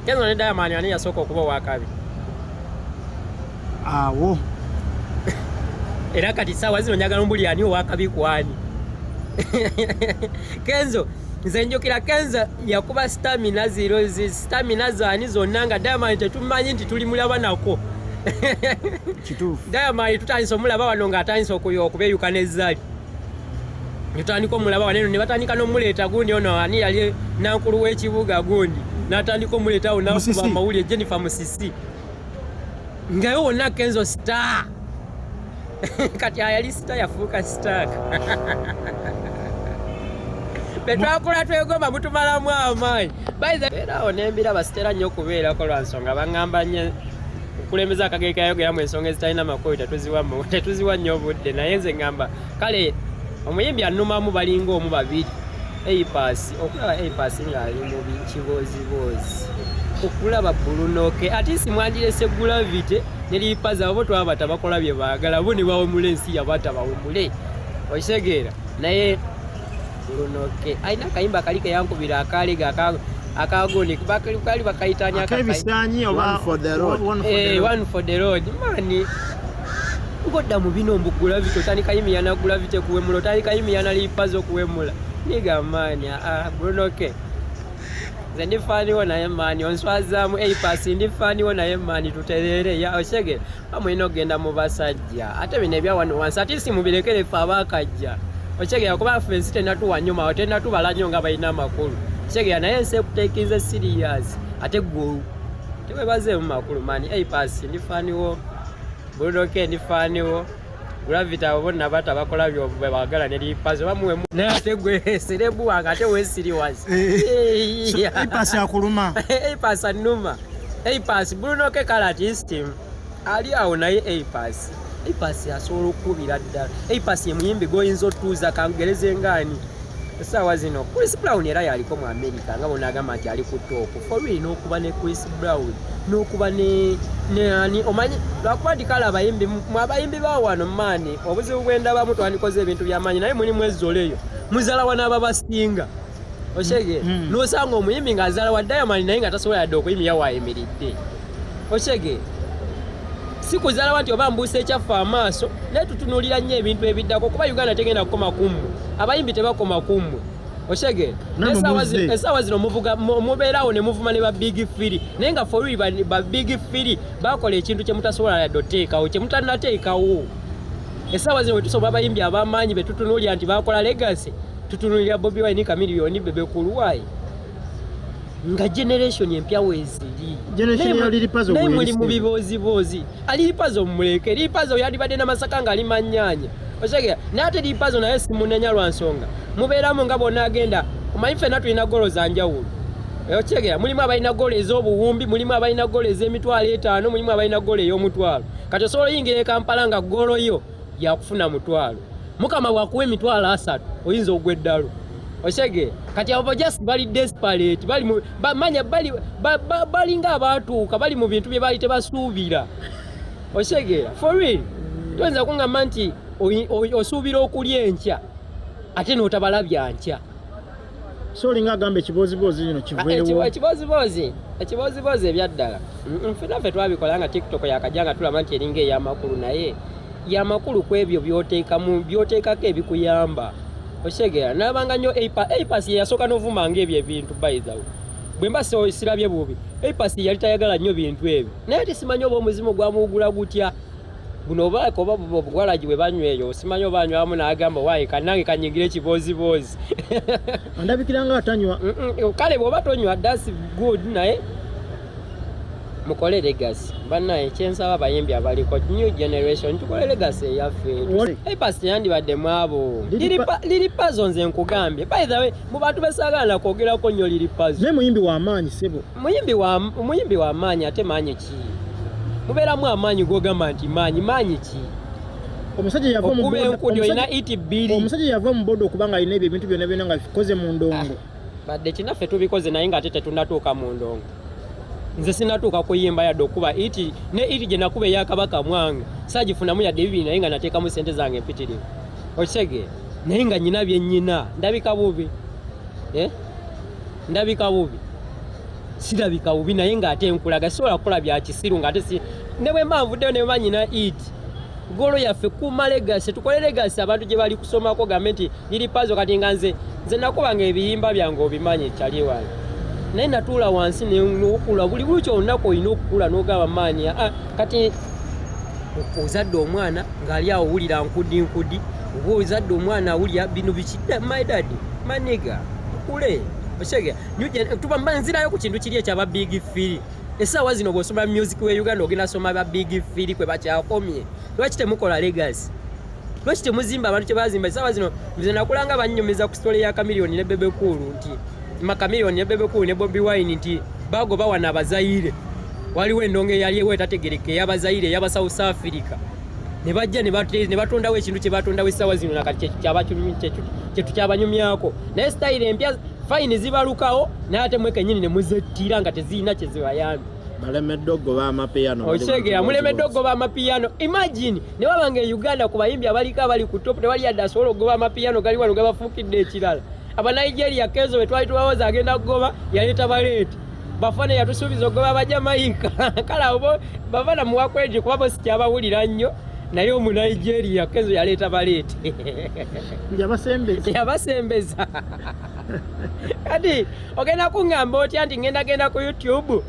Kenzo ne Diamond ani yasooka okuba wakabi. Awo. Era kati sawa zino njagala mbuli ani wakabi kwani. Kenzo nze njokera Kenzo yakuba stamina zero stamina zani zonna nga Diamond tetumanyi nti tuli mulaba nako. Kituufu. Diamond tutandise omulaba wano nga atandise okubeyuka n'ezzali. Tutandika omulaba wano ne batandika n'omuleeta gundi ono ani yali nankulu w'ekibuga gundi n'atandika omuleeta awo n'akuba amawulire Jennifer Musisi. Ngayo wonna Kenzo star. Kati ayali star yafuuka star. Betwakula twegomba mutumalamu amaanyi. Era onembira basitera nnyo okubeerako lwa nsonga baŋŋamba nnyo okulemeza akagere kayogeramu ensonga ezitalina makulu tetuziwa nnyo obudde naye nze ŋŋamba kale omuyimbi anumamu balinga omu babiri Eipas okulaba Eipas ng'ali mu kiboozibozi okulaba Bulunoke ate simwandirese Gravity ne Lipaza abo twabata bakola bye baagala bo ne bawemula ensi yabata bawemule okitegeera naye Bulunoke alina akayimba kali ke yankubira akalega akagoni kali bakayitanya akabisanyi oba one for the road mani ngoda mu bino mbu Gravity otandika yimiyana Gravity kuwemula otandika yimiyana Lipaza okuwemula niga mani Bulunoke nze ndi faniwo naye mani onswazaamu Eipas ndi faniwo naye mani tuterere ya oshege bamulina okugenda mu basajja ate bino ebya wano wansi ate si mubirekere ffe abaakajja oshege kuba ffe ensi tenatuwa nnyo tenatubala nnyo nga balina amakulu oshege naye ensi ekuteekinze serious ate gwe tewebaze mu makulu mani Eipas ndi faniwo Bulunoke ndi faniwo Gravity abo bonna bata bakola byo baagala ne Lipaza bamuwe naye ate gwe serebu wanga ate we serious Eipas akuluma Eipas anuma Eipas Bulunoke artist ali awo naye Eipas asobola okukubira ddala Eipas muyimbi goyinza otuuza kangereze ngani essaawa zino Chris Brown era yaliko mu America nga bona agamba nti ali ku top for real n'okuba ne Chris Brown n'okuba ne ani omanyi lwakuba ndikala abayimbi ba wano mani obuzibu bw'endabamu twandikoze ebintu by'amaanyi naye mulimu ezzoleyo muzala n'aba basinga oshege n'osanga omuyimbi ng'azala wa Diamond naye nga tasobola yadde okuyimira waayimiridde oshege si kuzala nti oba mbuusa ekyaffe amaaso naye tutunuulira nnyo ebintu ebiddako kuba Uganda tegenda kukoma kummwe abayimbi tebakoma kummwe oshege essaawa zino mubeerawo ne muvuma ne ba Big Firi naye nga for ba Big Firi bakola ekintu kye mutasobola yadde oteekawo kye mutannateekawo essaawa zino tusobola abayimbi ab'amaanyi be tutunuulira nti bakola legacy tutunuulira Bobi Wine Chameleone Bebe Cool nga generation empya weeziri naye muli mu biboozibozi ali Lipaza omuleke Lipaza yali badde n'amasaka nga ali mannyaanya oshege naye ate Lipaza naye simunenya lwa nsonga mubeeramu nga bonna agenda omanyi ffenna tulina golo za njawulo oshege mulimu abalina golo ez'obuwumbi mulimu abalina golo ez'emitwalo 5 mulimu abalina golo ey'omutwalo kati osobola oyingira e Kampala nga golo yo yakufuna mutwalo mukama bwakuwa emitwalo 3 oyinza ogwa eddalo oshege kati abo just bali desperate bali nga abaatuuka bali mu bintu bye bali tebasuubira oshege for real toyinza kungamba nti osuubira okulya enkya ate n'otabalabya nkya so olinga agamba ekiboozibozi kino kiveewo ekiboozibozi ebyaddala ffenaffe twabikola nga TikTok yakajja nga tulaba nti eringa ey'amakulu naye y'amakulu ku ebyo by'oteekako ebikuyamba oshegera nabanga nnyo Eipas yasooka n'ovumanga ebyo ebintu by the way bwe mba sirabye bubi Eipas yali tayagala nnyo bintu ebyo naye ate simanyi oba omuzimu gwamuwugula gutya buno obaako oba obugwalagi bwe banyweyo simanyi oba anywamu n'agamba waayi kannange kanyingire ekiboozibozi andabikira nga atanywa kale bw'oba tonywa that's good naye mukole legacy bannaye kyensaba abayimbi abaliko new generation tukole legacy eyaffe Eipas yandibadde mwabo Lipaza nze nkugambye by the way mu bantu besaagala kwogerako nnyo Lipaza naye muyimbi wa maanyi sebo muyimbi wa maanyi ate maanyi ki mubeeramu amaanyi gogamba nti maanyi ki omusajja yava mu bodo okuba olina iti 2 omusajja yava mu bodo okuba nga alina ebintu byonna nga bikoze mu ndongo badde kinaffe tubikoze naye nga ate tetunnatuuka mu ndongo nze sinatuuka kuyimba yadde okuba iti gye nakuba eyakabaka mwanga saagifunamu yadde 2 naye nga nateekamu sente zange empitirivu okisege naye nga nyina bye nnyina ndabika bubi sirabika bubi naye ng'ate nkulaga sobola kukola bya kisiru ng'ate si ne bwe mbanvuddeyo ne bemanyina it golo yaffe kuuma legasi tukole legasi abantu gye bali kusomako gambe nti liri pazo kati nga nze nakubanga ebiyimba byange obimanye kyali wange naye natuula wansi n'okula buli buli kyolunaku olina okukula n'ogamba maani kati ozadde omwana ng'ali awo owulira nkudi oba ozadde omwana awulira bino bikidda my dad maniga kule oshege nzirayo ku kintu kiri ekyaba big firi essaawa zino bw'osoma music we Uganda ogenda soma ba big firi kwe bakyakomye lwaki temukola legacy lwaki temuzimba abantu kye bazimba essaawa zino nze nakulanga bannyumiza ku story ya Chameleone ne Bebe Cool nti Chameleone ne Bebe Cool ne Bobby Wine nti bagoba wana abazaire waliwo endongo eyaliwo etategereke y'abazaire y'aba South Africa ne bajja ne batondawo ekintu kye batondawo essaawa zino nakati kye tukyabanyumyako naye style empya fine zibalukawo n'ate mwe kennyini ne muzettira nga tezirina kye zibayambi balemedde okugoba amapiano okyegera mulemedde okugoba amapiano imagine ne wabanga e Uganda ku bayimbi abaliko abali ku top tewali yadde asobola okugoba amapiano gali wano gabafuukidde ekirala aba Nigeria Kenzo bwe twali tubawoza agenda kugoba yaleeta baleeti bafana yatusuubiza okugoba abajamaika kale abo bavana muwakweje kuba bo sikyabawulira nnyo naye omu Nigeria Kenzo yaleeta baleeti yabasembeza kati ogenda kuŋŋamba otya nti ngenda ku YouTube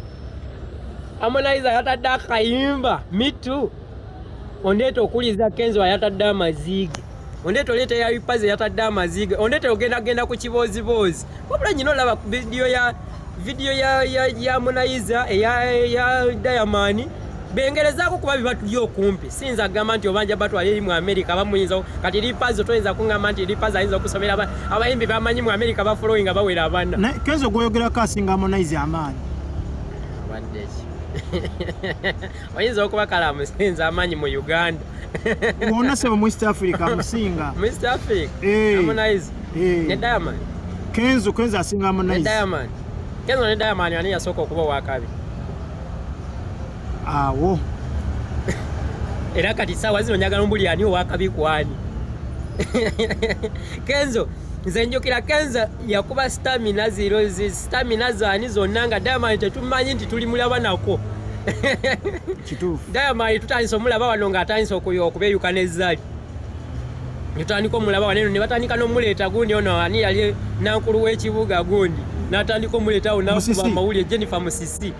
Harmonize yatadde akayimba Me Too ondeeta okuliza Kenzo yatadde amaziige ondeeta oleeta ya Ipaze yatadde amaziige ondeeta ogenda ku kiboozibozi wabula nyina olaba video ya Harmonize eya Diamond bengerezaako kuba bibatuli okumpi siyinza agamba nti obanja batwala eri mu America bamuyinza kati Lipazo toyinza kuŋŋamba nti Lipazo ayinza okusomera abayimbi bamanyi mu America bafollowinga bawera abana Kenzo gwoyogerako asinga Harmonize amaanyi waddeki oyinza okuba kalamu sinza amaanyi mu Uganda wonna sebo mu East Africa amusinga mu East Africa Harmonize ne Diamond Kenzo asinga Harmonize Kenzo ne Diamond ani yasooka okuba owakabi awo era kati saawa zino njagala mbuli ani owakabi kwani Kenzo nze njukira Kenzo yakuba stamina zaani zonna nga Diamond tetumanyi nti tuli mulaba nako kituufu Diamond tutandise omulaba wano ng'atandise okubeyuka n'ezzali tutandika omulaba waneno ne batandika n'omuleeta gundi ono ani yali nankulu w'ekibuga gundi n'atandika omuleetawo n'akuba amawulire Jennifer Musisi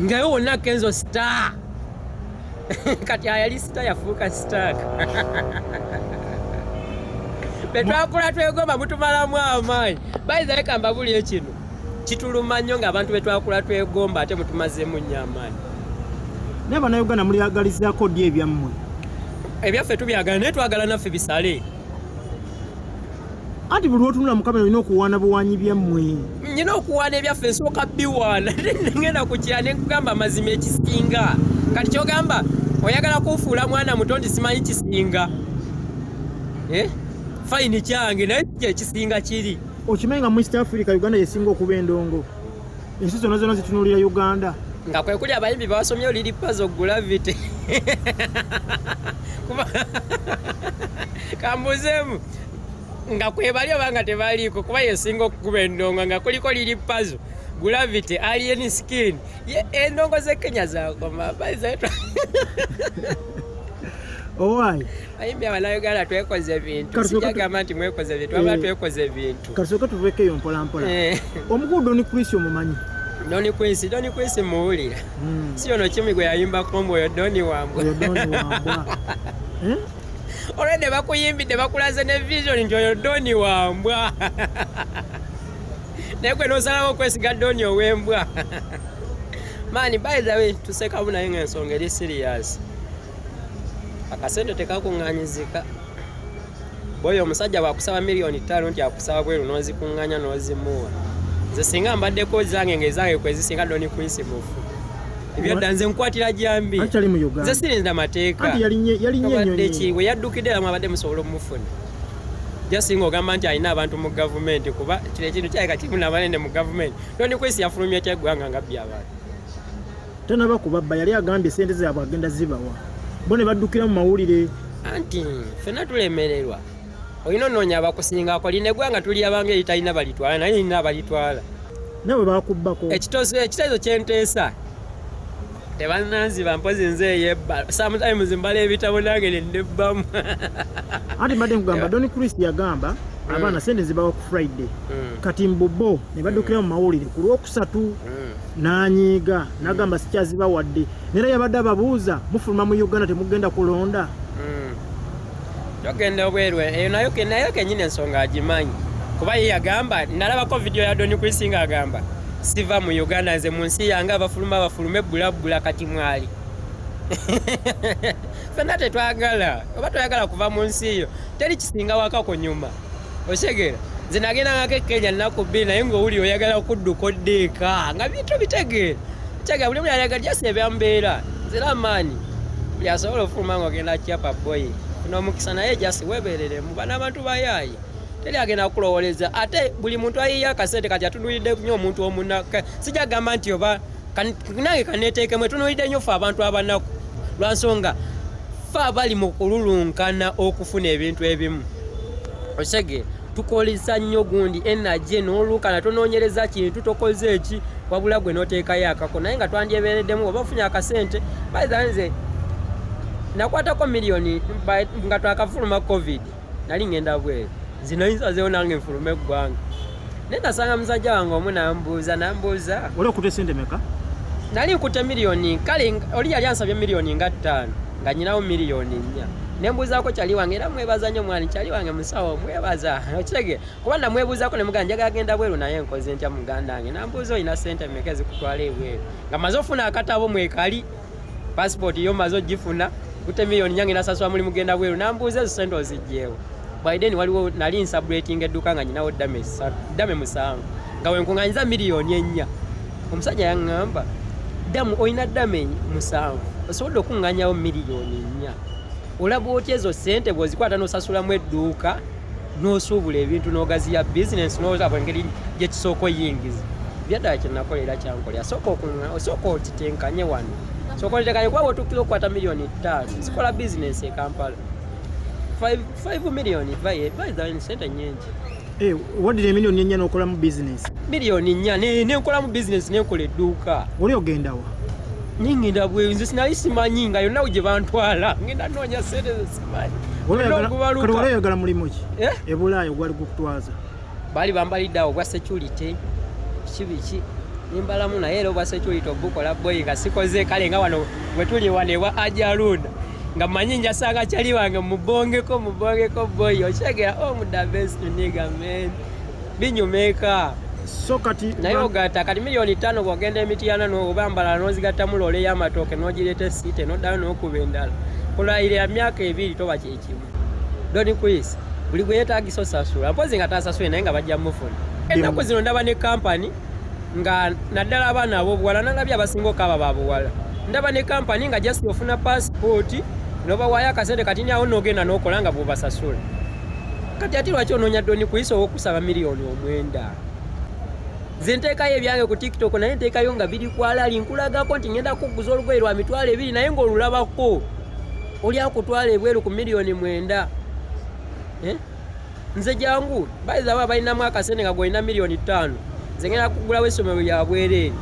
ngayo wonna Kenzo star kati ayali star yafuuka star betwakula twegomba mutumalamu amaanyi bayiza leka mbabuli ekino kituluma nnyo ng'abantu betwakula twegomba ate mutumazeemu nnyo amaanyi naye bannayuganda mulyagalizaako ddi ebyammwe ebyaffe tubyagala naye twagala naffe bisale anti buli lwotunula mukamera olina okuwaana buwaanyi byammwe nyina okuwaana ebyaffe nsooka biwaana ngenda ku kira ne nkugamba amazima ekisinga kati kyogamba oyagala kufuula mwana muto nti simanyi kisinga fayini kyange naye kyekisinga kiri okimanyi nga mu East Africa Uganda yesinga okuba endongo ensi zonna zonna zitunulira Uganda nga kwe kuli abayimbi bawasomye oliri Pazo Gravity kambuzeemu nga kwebali obanga tebaliiko kuba yesinga okukuba endongo nga kuliko liri Pazo Gravity Alien Skin endongo ze Kenya zakoma owaayi ayimbi abanayuganda twekoze bintu sijagamba nti mwekoze bintu wabula twekoze bintu kasooka tuveekeyo mpolampola omukulu Doni Quincy omumanyi Doni Quincy muwulira si ono kimi gwe yayimbako mbu oyo Doni Wambwa olwedde bakuyimbidde bakulaze ne vision nti oyo Doni Wambwa naye gwe n'osalawo okwesiga Doni ow'embwa maani by the way tusekamu naye ng'ensonga eri serious akasente tekakuŋŋaanyizika bwoyo omusajja bwakusaba miliyoni 5 nti akusaba bweru n'ozikuŋŋaanya n'ozimuwa nze singa mbaddeko zange ng'ezange kwezisinga Doni Quincy mufu ebyadda nze nkwatira jambi nze sirinda mateeka we yaddukidde eramu abadde musobola omufuna jasinga ogamba nti alina abantu mu gavumenti kuba kino ekintu kyaleka kifuna abanene mu gavumenti Doni Quincy yafulumya kyeggwanga ngabbi abantu tanaba kubabba yali agambye sente zaabwe agenda zibawa bo ne baddukira mu mawulire anti ffenna tulemererwa olina onoonya abakusingako lino eggwanga tuli abange eritalina balitwala naye lina abalitwala nawe bakubbako ekiteezo kyenteesa tebananziba mpozi nze yebba sometimes mbala ebitabo nange nendebbamu ati mbadde nkugamba Don Chris yagamba abaana sente zibawa ku Friday kati mbobo ne baddukira mu mawulire ku Lwokusatu n'anyiiga n'agamba sikyazibawadde nera yabadde ababuuza mufuluma mu Uganda temugenda kulonda yogenda obwerwe eyo nayo kennyini ensonga agimanyi kuba ye yagamba nalabako video ya Don Chris nga agamba siva mu Uganda nze mu nsi yange abafulume bulabula kati mwali fena tetwagala oba toyagala kuva mu nsi yo teri kisinga waka ku nyuma oshegera nze nagendangako Kenya nnaku 2 naye ng'owuli oyagala okudduka oddeeka nga bintu bitegeera kyega buli mulyalega jasi ebyambeera nzira amaanyi buli asobola ofuluma ng'ogenda kyapa boy n'omukisa naye jasi weebereremu bana abantu bayaayi teri agenda kulowoleza ate buli muntu ayiya akasente kati atunulidde nnyo omuntu omunaka sijagamba nti oba nange kaneeteekemu etunulidde nnyo fe abantu abanaku lwansonga fe abali mu kululunkana okufuna ebintu ebimu osege tukoleza nnyo gundi energy n'olukana tonoonyereza kintu tokoze eki wabula gwe n'oteekayo akako naye nga twandyebeereddemu oba ofunye akasente bayizanze nakwatako miliyoni nga twakafuluma covid nali ngenda bweru zino nsazeewo nange nfulume eggwanga naye nasanga musajja wange omu nambuuza oli okute sente meka nali nkute miliyoni kale oli yali ansabye miliyoni nga 5 nga nyinawo miliyoni 4 nembuuzaako kyali wange era mwebaza nnyo mwani kyali wange musawo mwebaza okirege kuba namwebuuzaako ne mugamba njagala genda bweru naye nkoze ntya muganda wange nambuuza olina sente meka ezikutwala ebweru nga maze ofuna akatabo mwekali pasipoti yo maze ogifuna kute miliyoni nyange nasasula muli mugenda bweru nambuuza ezo sente ozigyeewo Biden waliwo nali nsabulating edduka nga nyinawo ddame 7 nga wenkuŋŋanyiza miliyoni 4 omusajja yaŋŋamba damu olina ddame 7 osobodde okuŋŋanyawo miliyoni 4 olaba otya ezo sente bw'ozikwata n'osasulamu edduuka n'osuubula ebintu n'ogaziya bizinensi n'olaba engeri gye kisooka oyingiza byaddala kye nakolera kyankolera osooka okitenkanye wano sooka oliteekanye kuba bw'otuukira okukwata miliyoni 5 sikola bizinensi e Kampala 5 million by sente nyingi wadde miliyoni 4 n'okola mu business miliyoni 4 nenkola mu business nenkola edduuka oli ogendawa ningenda bwe nze sinali simanyi nga yonna gye bantwala ngenda noonya sente zesimanyi kati oyagala mulimu ki ebulaayo gwali gukutwaza baali bambalidde awo bwa security kibiki nimbalamu naye era obwa security obukola boy nga sikoze kale nga wano bwe tuli wanewa ajalunda nga manyi njasanga kyali wange mubongeko boy okyegera the best nigga man binyumeka so kati naye ogata kati miliyoni 5 bwogenda emitiana n'obambala n'ozigatta mu loole y'amatooke n'ogireeta esite n'oddayo n'okuba endala kulayira ya myaka 2 toba kyekimu Don Chris buli gwe yeetaagisa osasula mpozi nga taasasule naye nga bajja mufuna ennaku zino ndaba ne kampani nga naddala abaana ab'obuwala nalabye abasinga okaba babuwala ndaba ne kampani nga just ofuna passport noba waayo akasente kati nyawo n'ogenda n'okola nga bw'obasasula kati ati lwaki onoonya Don Chris ow'okusaba miliyoni 9 nze nteekayo ebyange ku TikTok naye nteekayo nga biri kwalali nkulagako nti ngenda kuguza olugoye lwa mitwalo 2 naye ng'olulabako oli akutwala ebweru ku miliyoni 9 nze jangu bayiza aba balinamu akasente nga gwolina miliyoni 5 nze ngenda kugulawo essomero lya bwereere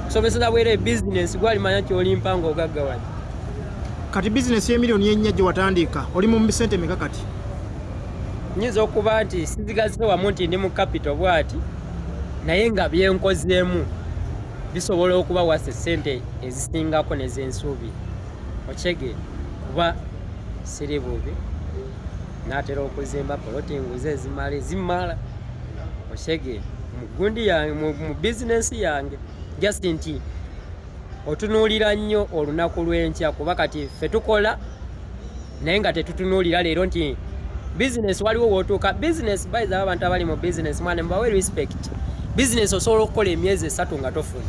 kusomeseza bwereere bizinensi gwalimanya nti olimpa ng'ogaggawali kati bizinensi y'emiliyoni 4 gye watandika oli mu sente meka kati nyinza okuba nti sizigazise wamu nti ndi mu capital bwati naye nga byenkozeemu bisobola okuba wasa sente ezisingako nez'ensuubi okyege kuba siri bubi naatera okuzimba polotinguze ezimala okyege mu gundi yange mu bizinensi yange just nti otunuulira nnyo olunaku lw'enkya kuba kati ffe tukola naye nga tetutunuulira leero nti bizinesi waliwo wootuuka bizinesi bayiza abantu abali mu bizinesi mwana mbawe respect bizinesi osobola okukola emyezi 3 nga tofuna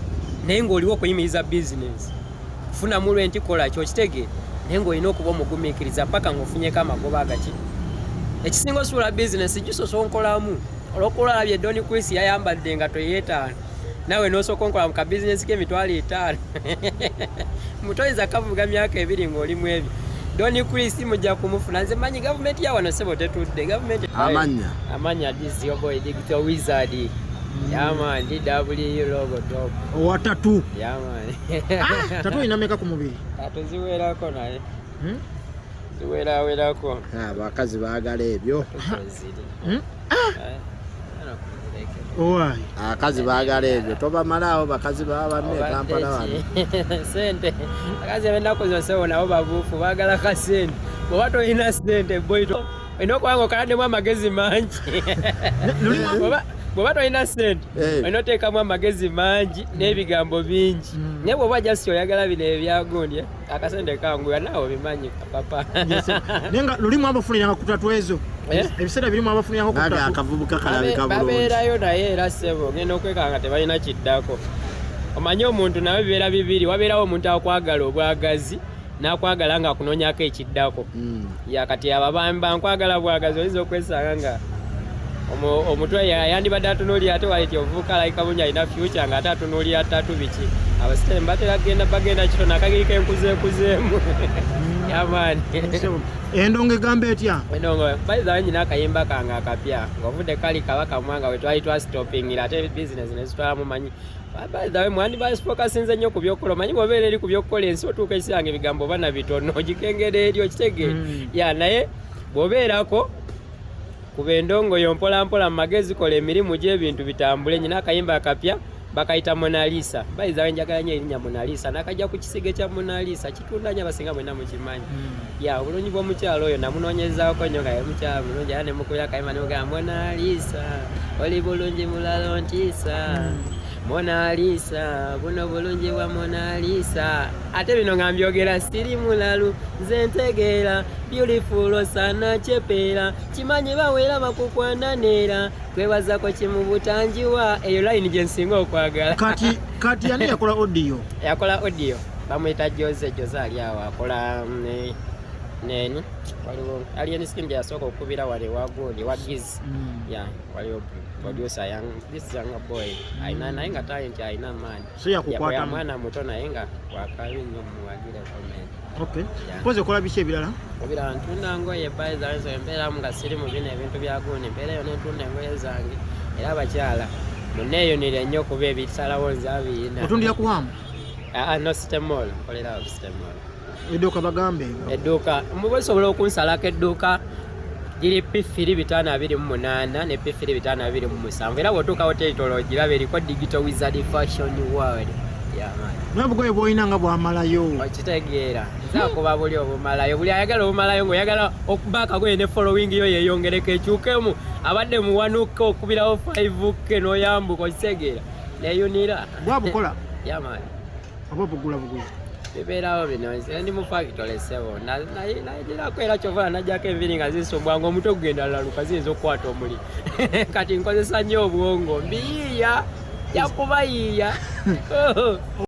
naye ng'oliwo okuyimiriza bizinesi kufunamu lwenti kola kyokitege naye ng'olina okuba omugumiikiriza paka ng'ofunyeko amagoba agaki ekisinga osuula bizinesi gisosola nkolamu olwokuba olabye Don Chris yayambadde nga toyeetaano nawe n'osooka onkola mu kabizinesi k'emitwalo 5 mutoyiza kavuga myaka 2 ng'olimu ebyo Don Chris mujja kumufuna nze manyi gavumenti ya wano sebo tetudde gavumenti amanya this your boy digital wizard Yeah man, DW logo top. Owa tattoo. Yeah man. Tattoo inameka ku mubiri. Tattoo ziwerako naye. Ziwerako. Bakazi baagala ebyo. Owai. Akazi baagala ebyo. Tobamalaawo bakazi baba banne Kampala wano. Sente. Akazi abendako zose nabo babuufu baagala ka sente. Bw'oba toyina sente boyito. Olina okubanga okaddemu amagezi mangi. Bw'oba tolina sente olina oteekamu amagezi mangi n'ebigambo bingi naye bw'oba jasi oyagala bino ebyagundi akasente kanguya naawe bimanyi papa. Naye nga lulimu abafuniranga ku tatu ezo ebiseera birimu abafuniranga ku tatu akavubuka kalabika bulungi babeerayo naye era ssebo ngenda okwekanga tebalina kiddako. Omanyi omuntu nawe bibeera bibiri, wabeerawo omuntu akwagala obwagazi n'akwagala nga akunoonyako ekiddako. Kati ababambi bankwagala bwagazi oyinza okwesanga nga omutwe yandibadde atunuulira ate waleti ovubuka alayika bungi alina future nga ate atunuulira tatu biki abasitemu batera bagenda kitona akagiri kenkuzeekuzeemu yamaani. Endongo egamba etya? Endongo bayizawo nyina akayimba kange akapya ng'ovudde kali kabaka mwanga we twali twasitopingira ate bizinesi ne zitwalamu manyi bayizawe mwandi basifokasinze nnyo ku byokukola. Omanyi bw'obeera eri ku byokukola ensi otuuka ekisanga ebigambo bana bitono ogikengera eri okitegeera ya naye bw'obeerako kuba endongo yo mpolampola mu magezi kola emirimu gy'ebintu bitambule. Nyina akayimba akapya bakayita Mona Lisa. Bayizawe njagala nnyo erinnya Mona Lisa nakajja ku kisige kya Mona Lisa kitunda nnyo abasinga mwenna mukimanyi. Ya obulungi bw'omukyalo oyo namunoonyezaako nnyo nga ye mukyala mulungi era ne mukubira akayimba ne mugamba Mona Lisa oli bulungi mulalo ntiisa Mona Lisa buno bulungi bwa Mona Lisa. Ate bino nga mbyogera siri mulalu nze ntegeera beautiful sana chepeera kimanyi bawera bakukwananira kwebazako kimu butanjiwa. Eyo line gye nsinga okwagala. Kati yani yakola audio? Yakola audio bamuyita Jose ali awo akola neni waliwo alien skin gye yasooka okukubira wale wagundi wagizi waliwo producer this young boy aina naye nga talent aina maanyi so yakukwata mwana muto naye nga wakabi nnyo muwagire comment. Okay. Poze kola biki ebirala? Ebirala ntunda ngoye bayizawe embeeramu nga siri mu bino ebintu bya gundi mbeerayo netunda engoye zange era abakyala muneeyonere nnyo kuba ebisalawo nze abiyina. Otundira ku Hamu? No Sitemol kolerawo Sitemol. Edduuka bagambe edduuka musobola okunsalako edduuka liri P2528 ne P2527 era bw'otuuka hoteli ogiraba eriko digital wizard fashion world yamaani. N'obugoye bw'olina nga bwamalayo okitegeera nzaakuba buli obumalayo buli ayagala obumalayo ng'oyagala okuba akagoye ne following yo yeeyongereko ekyukemu abadde muwanuka okubirawo 5K n'oyambuka okitegeera neeyunira bwabukola yamaani oba bugula buguzi bibeerawo bino ndi mu factory sebo nayigirako era kyova najjako enviri nga zisumbwanga omutwe gugenda laluka ziyinza okukwata omuli kati nkozesa nnyo obwongo mbiyiiya yakubayiiya